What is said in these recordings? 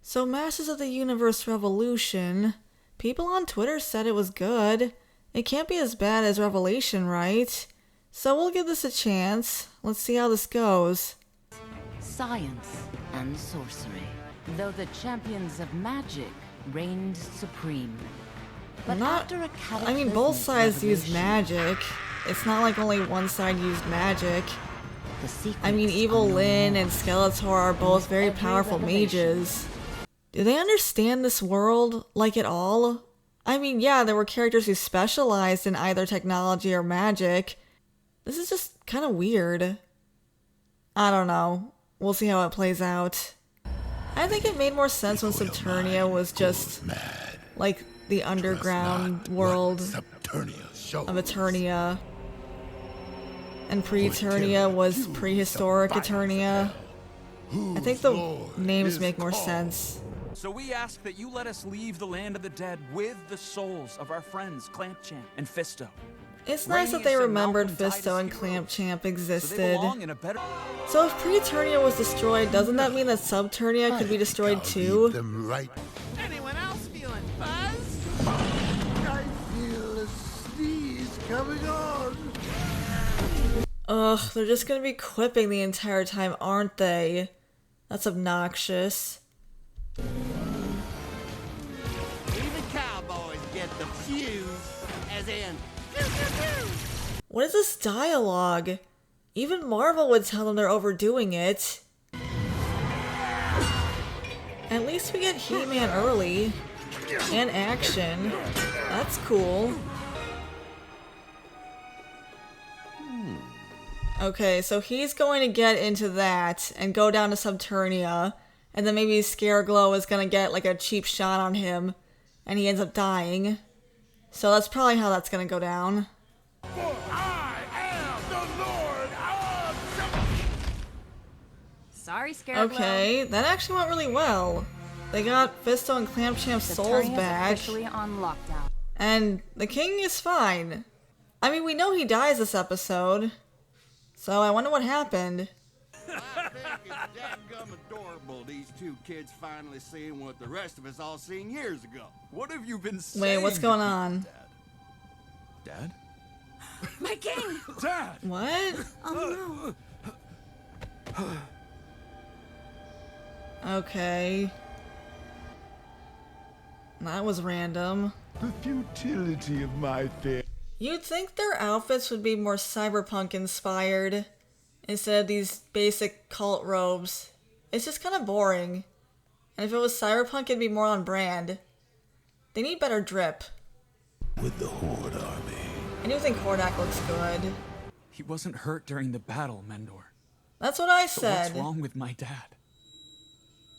So Masters of the Universe Revolution, people on Twitter said it was good. It can't be as bad as Revelation, right? So we'll give this a chance. Let's see how this goes. Science and sorcery, though the champions of magic reigned supreme. But after a I mean, both sides used magic. It's not like only one side used magic. I mean, Evil Lyn and Skeletor are both very powerful mages. Do they understand this world, like, at all? I mean, yeah, there were characters who specialized in either technology or magic. This is just kind of weird. I don't know. We'll see how it plays out. I think it made more sense when Subternia was just, like, the underground world of Eternia. And pre-Eternia was prehistoric Eternia. I think the names make more sense. So we ask that you let us leave the land of the dead with the souls of our friends Clampchamp and Fisto. It's nice that they remembered Fisto and Clampchamp existed. So if pre-Eternia was destroyed, doesn't that mean that Subternia could be destroyed too? Anyone else feeling buzz? I feel a sneeze coming on. Ugh, they're just gonna be quipping the entire time, aren't they? That's obnoxious. Even cowboys get the fuse, as in, pew, pew, pew. What is this dialogue? Even Marvel would tell them they're overdoing it. At least we get He-Man early. And action. That's cool. Okay, so he's going to get into that and go down to Subternia. And then maybe Scareglow is gonna get like a cheap shot on him. And he ends up dying. So that's probably how that's gonna go down. For I am the Lord of... Sorry, Scareglow. Okay, that actually went really well. They got Fisto and Clampchamp's souls back. Officially on lockdown. And the king is fine. I mean, we know he dies this episode. So I wonder what happened. I think it's dadgum adorable these two kids finally seeing what the rest of us all seen years ago. What have you been saying? Wait, what's going on? Dad? My king! Dad! What? Oh no. Okay. That was random. The futility of my fear. You'd think their outfits would be more cyberpunk inspired instead of these basic cult robes. It's just kind of boring. And if it was cyberpunk, it'd be more on brand. They need better drip. With the Horde army. I do think Hordak looks good. He wasn't hurt during the battle, Mendor. That's what I So said. what's wrong with my dad?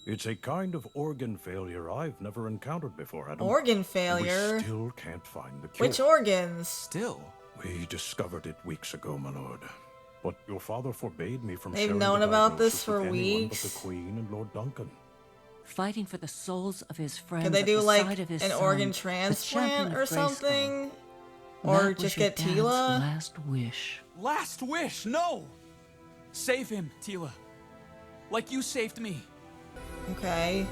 It's a kind of organ failure I've never encountered before, Adam. Organ failure? We still can't find the cure. Which organs? Still? We discovered it weeks ago, my lord. But your father forbade me from They've sharing known the about this diagnosis for with anyone weeks. but the Queen and Lord Duncan. Fighting for the souls of his friends. Could they at do the like side of his an son, organ the transplant champion or of Grayskull. something? Or That was just your get dad's Tila? last wish. Last wish, no! Save him, Tila. Like you saved me. Okay.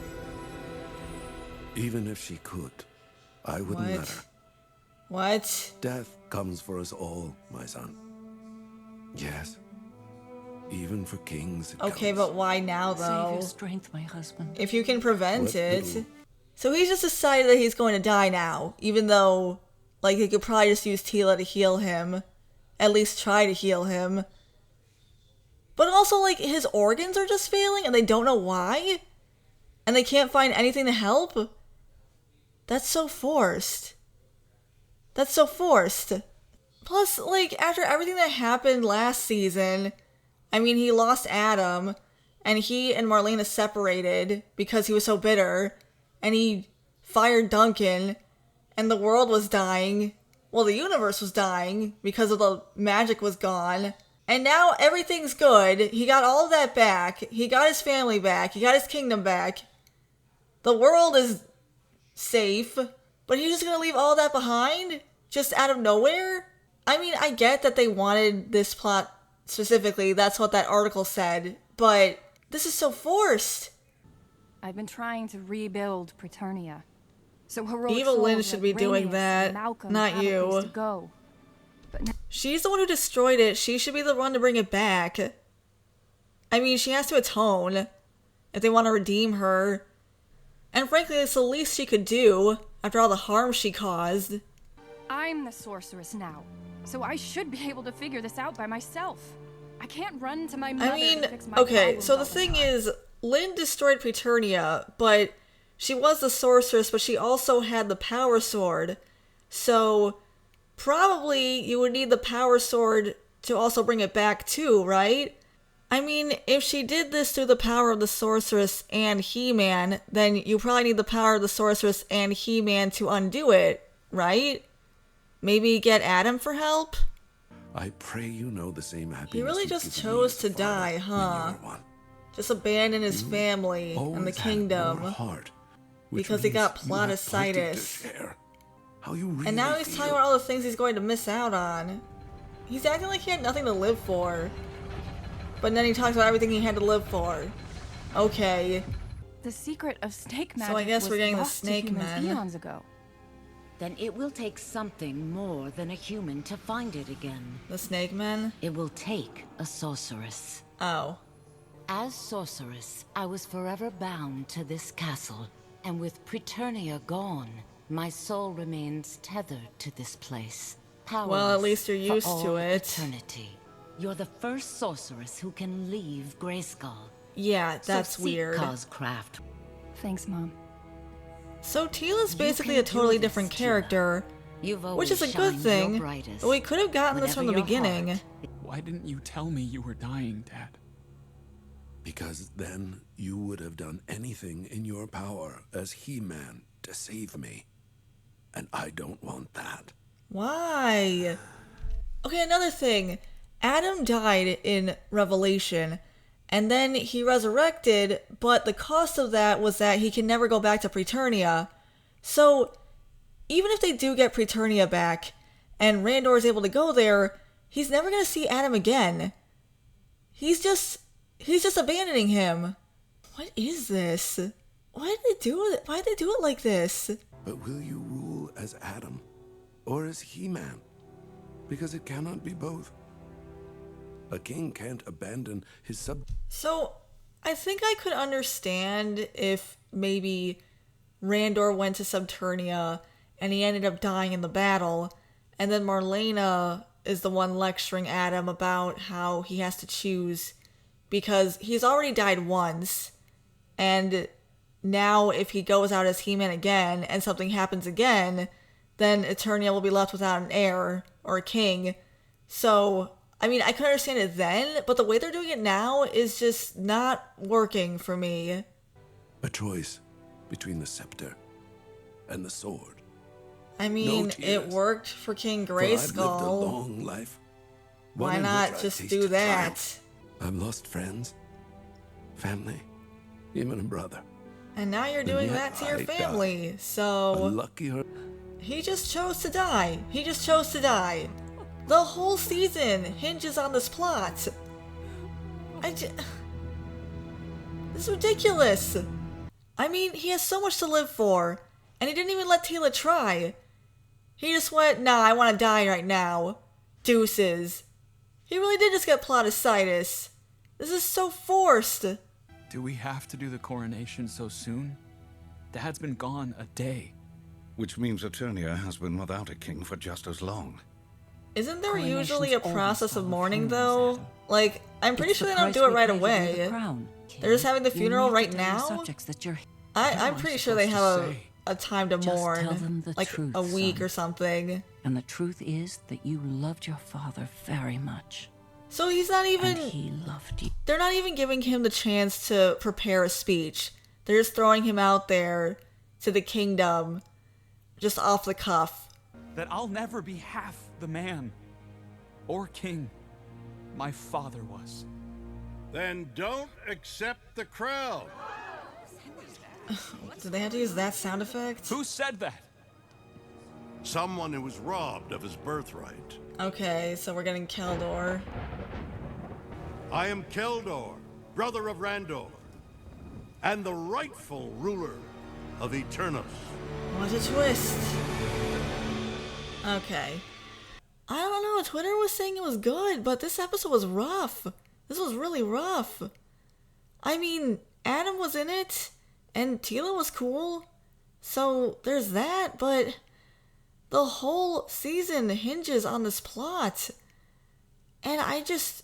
Even if she could, I wouldn't What? let her. What? Death comes for us all, my son. Yes. Even for kings. it Okay, comes. but why now Save though? your strength, my husband. If you can prevent What it. little- So he's just decided that he's going to die now, even though, like, he could probably just use Tila to heal him. At least try to heal him. But also, like, his organs are just failing and they don't know why? And they can't find anything to help? That's so forced. That's so forced. Plus, like, after everything that happened last season, I mean, he lost Adam, and he and Marlena separated because he was so bitter, and he fired Duncan, and the world was dying. Well, the universe was dying because of the magic was gone. And now everything's good. He got all of that back. He got his family back. He got his kingdom back. The world is safe. But he's just gonna leave all that behind? Just out of nowhere? I mean, I get that they wanted this plot specifically. That's what that article said. But this is so forced. I've been trying to rebuild Preternia. So heroic Evil Lynn souls should like be doing Rhaenys that, and Malcolm not have a place you. to go. But now She's the one who destroyed it. She should be the one to bring it back. I mean, she has to atone if they want to redeem her. And frankly, it's the least she could do after all the harm she caused. I'm the sorceress now, so I should be able to figure this out by myself. I can't run to my mother I mean, to fix my okay, problems so all the the thing time. is, Lynn destroyed Preternia, but she was the sorceress, but she also had the power sword. So, probably you would need the power sword to also bring it back too, right? I mean, if she did this through the power of the sorceress and He-Man, then you probably need the power of the sorceress and He-Man to undo it, right? Maybe get Adam for help? I pray you know the same happiness. He really you've just given me chose as to a father die, when huh? you were one. Just abandon his You family and the always had kingdom. more heart, which because he means got you have plenty to Plotisitis. share. How you really And now he's feel. talking about all the things he's going to miss out on. He's acting like he had nothing to live for. But then he talks about everything he had to live for. Okay. The secret of snake So magic I guess was we're getting the lost to snake humans men. eons ago. Then it will take something more than a human to find it again. The snake men? It will take a sorceress. Oh. As sorceress, I was forever bound to this castle. And with Preternia gone, my soul remains tethered to this place. Powerless Well, at least you're for used to all it. Eternity. You're the first sorceress who can leave Grayskull. Yeah, that's so seek weird. Coscraft. Thanks, Mom. So Tila's You basically can a totally do this, different Tila. character, You've which is a always good shined thing. your brightest. But we could have gotten this from the Whenever your beginning. heart- Why didn't you tell me you were dying, Dad? Because then you would have done anything in your power as He-Man to save me. And I don't want that. Why? Okay, another thing. Adam died in Revelation, and then he resurrected, but the cost of that was that he can never go back to Preternia. So, even if they do get Preternia back, and Randor is able to go there, he's never going to see Adam again. He's just abandoning him. What is this? Why did they do it? Why did they do it like this? But will you rule as Adam or as He-Man? Because it cannot be both. A king can't abandon his So, I think I could understand if maybe Randor went to Subternia and he ended up dying in the battle, and then Marlena is the one lecturing Adam about how he has to choose because he's already died once, and now if he goes out as He-Man again and something happens again, then Eternia will be left without an heir or a king. So, I mean, I could understand it then, but the way they're doing it now is just not working for me. A choice between the scepter and the sword. I mean, No it tears. worked for King For I've lived a Grayskull. long life. one Why in not which I've just tasted do that? triumph. I've lost friends, family, even a brother. And now you're doing yet that to your I die. family, A so... lucky her. He just chose to die. He just chose to die. The whole season hinges on this plot. This is ridiculous. I mean, he has so much to live for, and he didn't even let Tila try. He just went, nah, I want to die right now. Deuces. He really did just get Plotisitis. This is so forced. Do we have to do the coronation so soon? Dad's been gone a day. Which means Eternia has been without a king for just as long. Isn't there Coronations usually a always process of follow mourning, funerals, though? Adam. Like, I'm pretty It's sure the they don't price do it we right pay to wear away. the crown, They're just having the You funeral need to right tell your now? subjects that you're I'm I'm pretty sure they supposed have to say? a time to Just tell mourn. them the Like truth, a week son. or something. And the truth is that you loved your father very much. So he's not even... And he loved you. They're not even giving him the chance to prepare a speech. They're just throwing him out there to the kingdom. Just off the cuff. That I'll never be half the man or king my father was. Then don't accept the crown. Do they have to use that sound effect? Who said that? Someone who was robbed of his birthright. Okay, so we're getting Keldor. I am Keldor, brother of Randor. and the rightful ruler of Eternus. What a twist. Okay. I don't know, Twitter was saying it was good, but this episode was rough. This was really rough. I mean, Adam was in it, and Tila was cool, so there's that, but the whole season hinges on this plot, and I just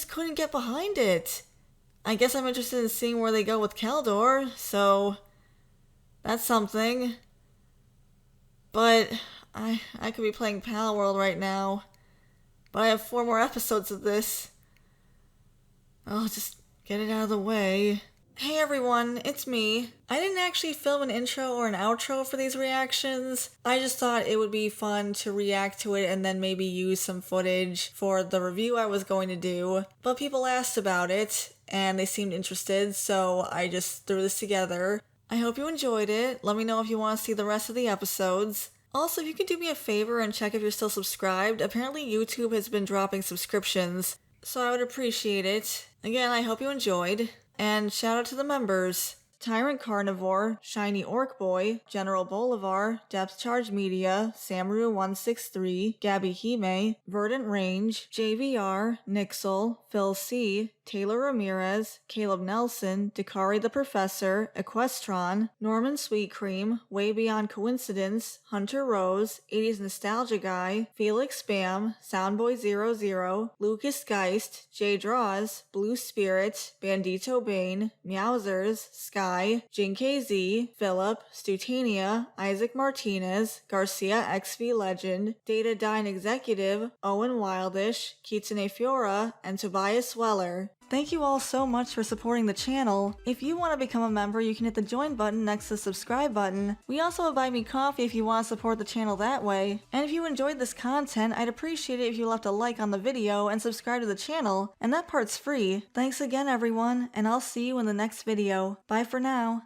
couldn't get behind it. I guess I'm interested in seeing where they go with Kaldor, so that's something. But I could be playing Pal World right now, but I have 4 more episodes of this. I'll just get it out of the way. Hey everyone, it's me. I didn't actually film an intro or an outro for these reactions. I just thought it would be fun to react to it and then maybe use some footage for the review I was going to do. But people asked about it and they seemed interested, so I just threw this together. I hope you enjoyed it. Let me know if you want to see the rest of the episodes. Also, if you could do me a favor and check if you're still subscribed. Apparently YouTube has been dropping subscriptions, so I would appreciate it. Again, I hope you enjoyed. And shout out to the members: Tyrant Carnivore, Shiny Orc Boy, General Bolivar, Depth Charge Media, Samru163, Gabby Hime, Verdant Range, JVR, Nixel, Phil C, Taylor Ramirez, Caleb Nelson, Dakari the Professor, Equestron, Norman Sweetcream, Way Beyond Coincidence, Hunter Rose, 80s Nostalgia Guy, Felix Spam, Soundboy00, Lucas Geist, J Draws, Blue Spirit, Bandito Bane, Meowsers, Sky, JinKZ, Philip, Stutania, Isaac Martinez, Garcia XV Legend, Data Dine Executive, Owen Wildish, Kitsune Fiora, and Tobias Weller. Thank you all so much for supporting the channel. If you want to become a member, you can hit the join button next to the subscribe button. We also have Buy Me Coffee if you want to support the channel that way. And if you enjoyed this content, I'd appreciate it if you left a like on the video and subscribe to the channel, and that part's free. Thanks again everyone, and I'll see you in the next video. Bye for now.